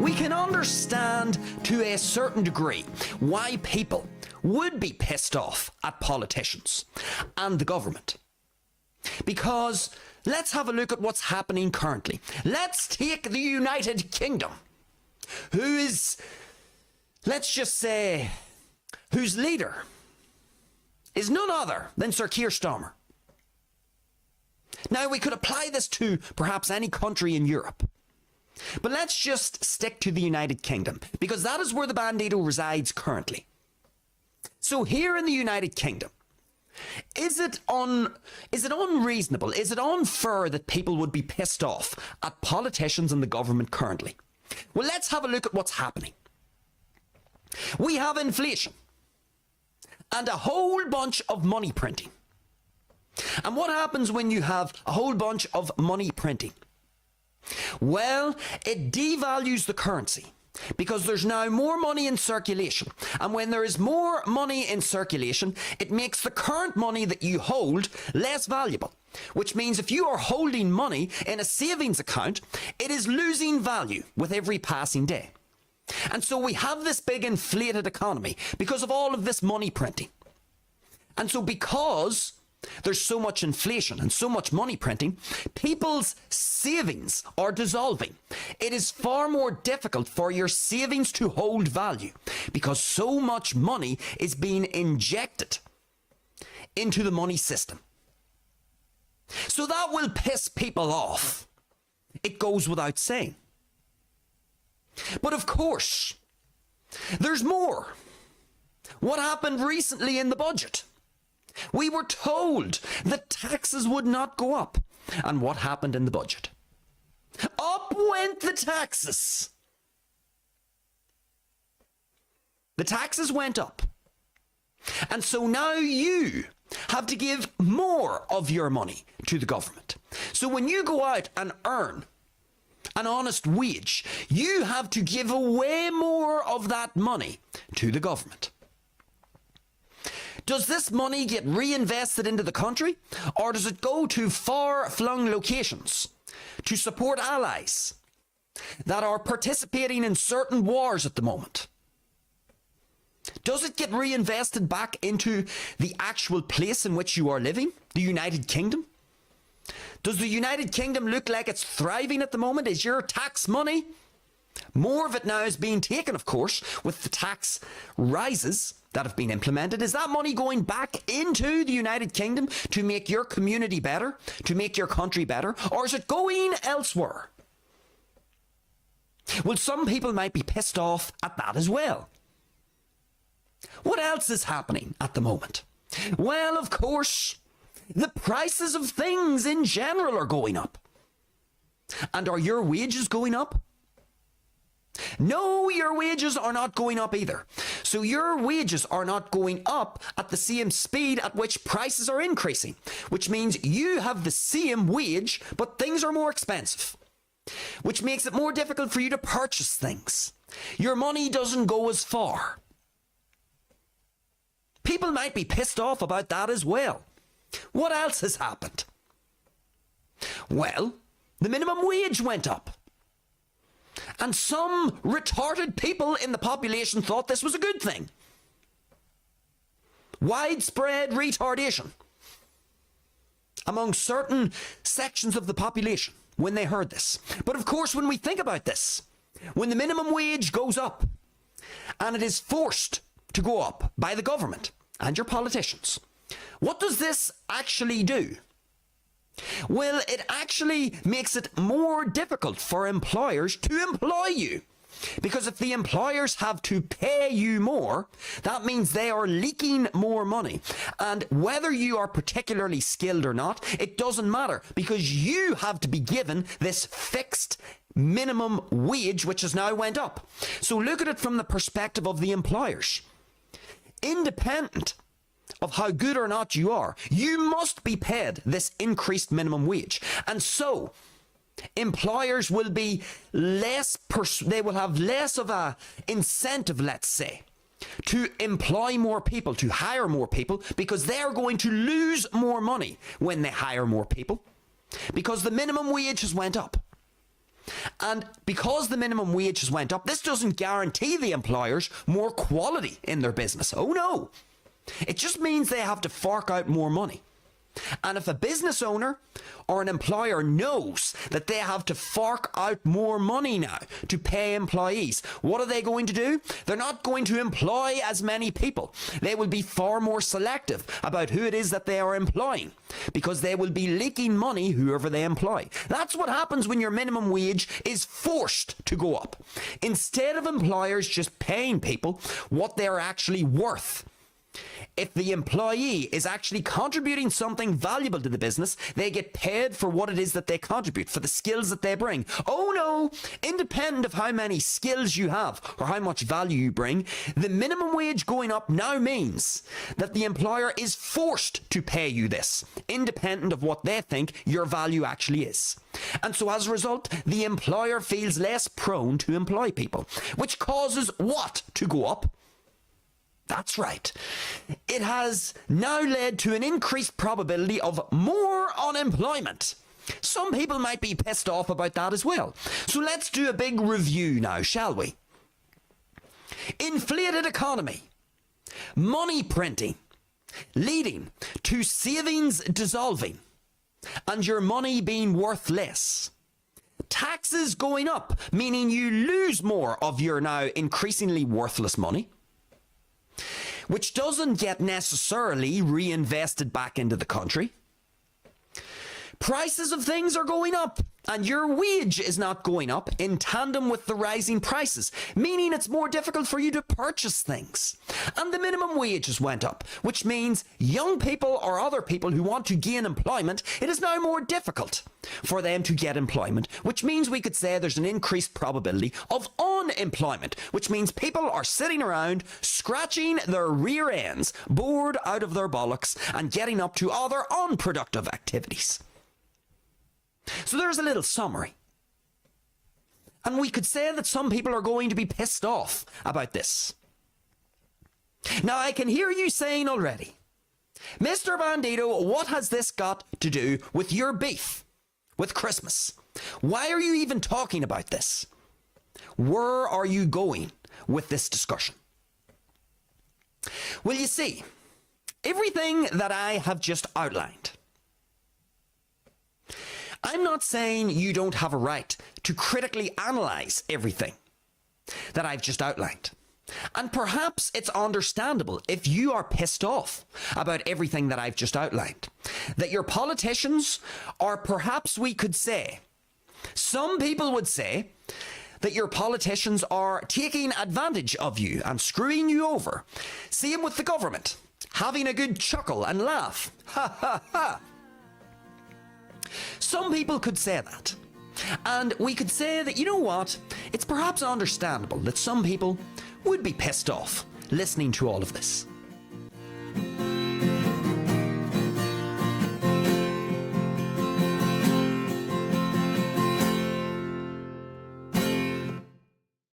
we can understand to a certain degree why people would be pissed off at politicians and the government. Because let's have a look at what's happening currently. Let's take the United Kingdom, who is, let's just say, whose leader is none other than Sir Keir Starmer. Now, we could apply this to perhaps any country in Europe, but let's just stick to the United Kingdom, because that is where the Bandido resides currently. So here in the United Kingdom, is it unreasonable, is it unfair that people would be pissed off at politicians and the government currently? Well, let's have a look at what's happening. We have inflation and a whole bunch of money printing. And what happens when you have a whole bunch of money printing? Well, it devalues the currency because there's now more money in circulation. And when there is more money in circulation, it makes the current money that you hold less valuable, which means if you are holding money in a savings account, it is losing value with every passing day. And so we have this big inflated economy because of all of this money printing. And so because there's so much inflation and so much money printing, people's savings are dissolving. It is far more difficult for your savings to hold value because so much money is being injected into the money system. So that will piss people off. It goes without saying. But of course, there's more. What happened recently in the budget? We were told that taxes would not go up. And what happened in the budget? Up went the taxes. The taxes went up. And so now you have to give more of your money to the government. So when you go out and earn an honest wage, you have to give away more of that money to the government. Does this money get reinvested into the country, or does it go to far-flung locations to support allies that are participating in certain wars at the moment? Does it get reinvested back into the actual place in which you are living, the United Kingdom? Does the United Kingdom look like it's thriving at the moment? Is your tax money? More of it now is being taken, of course, with the tax rises that have been implemented. Is that money going back into the United Kingdom to make your community better, to make your country better, or is it going elsewhere? Well, some people might be pissed off at that as well. What else is happening at the moment? Well, of course, the prices of things in general are going up. And are your wages going up? No, your wages are not going up either. So your wages are not going up at the same speed at which prices are increasing, which means you have the same wage, but things are more expensive, which makes it more difficult for you to purchase things. Your money doesn't go as far. People might be pissed off about that as well. What else has happened? Well, the minimum wage went up. And some retarded people in the population thought this was a good thing. Widespread retardation among certain sections of the population when they heard this. But of course, when we think about this, when the minimum wage goes up and it is forced to go up by the government and your politicians, what does this actually do? Well, it actually makes it more difficult for employers to employ you. Because if the employers have to pay you more, that means they are leaking more money. And whether you are particularly skilled or not, it doesn't matter, because you have to be given this fixed minimum wage, which has now went up. So look at it from the perspective of the employers. Independent of how good or not you are, you must be paid this increased minimum wage. And so employers will be they will have less of a incentive, let's say, to employ more people, to hire more people, because they are going to lose more money when they hire more people, because the minimum wage has went up. And because the minimum wage has went up, this doesn't guarantee the employers more quality in their business. Oh no. It just means they have to fork out more money. And if a business owner or an employer knows that they have to fork out more money now to pay employees, what are they going to do? They're not going to employ as many people. They will be far more selective about who it is that they are employing, because they will be leaking money whoever they employ. That's what happens when your minimum wage is forced to go up. Instead of employers just paying people what they're actually worth. If the employee is actually contributing something valuable to the business, they get paid for what it is that they contribute, for the skills that they bring. Oh no, independent of how many skills you have or how much value you bring, the minimum wage going up now means that the employer is forced to pay you this, independent of what they think your value actually is. And so as a result, the employer feels less prone to employ people, which causes what to go up? That's right. It has now led to an increased probability of more unemployment. Some people might be pissed off about that as well. So let's do a big review now, shall we? Inflated economy, money printing, leading to savings dissolving, and your money being worth less. Taxes going up, meaning you lose more of your now increasingly worthless money, which doesn't get necessarily reinvested back into the country. Prices of things are going up, and your wage is not going up in tandem with the rising prices, meaning it's more difficult for you to purchase things. And the minimum wages went up, which means young people or other people who want to gain employment, it is now more difficult for them to get employment, which means we could say there's an increased probability of unemployment, which means people are sitting around scratching their rear ends, bored out of their bollocks, and getting up to other unproductive activities. So there's a little summary. And we could say that some people are going to be pissed off about this. Now, I can hear you saying already, Mr. Bandido, what has this got to do with your beef with Christmas? Why are you even talking about this? Where are you going with this discussion? Well, you see, everything that I have just outlined, I'm not saying you don't have a right to critically analyse everything that I've just outlined. And perhaps it's understandable if you are pissed off about everything that I've just outlined. That your politicians, or perhaps we could say, some people would say, that your politicians are taking advantage of you and screwing you over. Same with the government, having a good chuckle and laugh. Ha ha ha. Some people could say that. And we could say that, you know what, it's perhaps understandable that some people would be pissed off listening to all of this.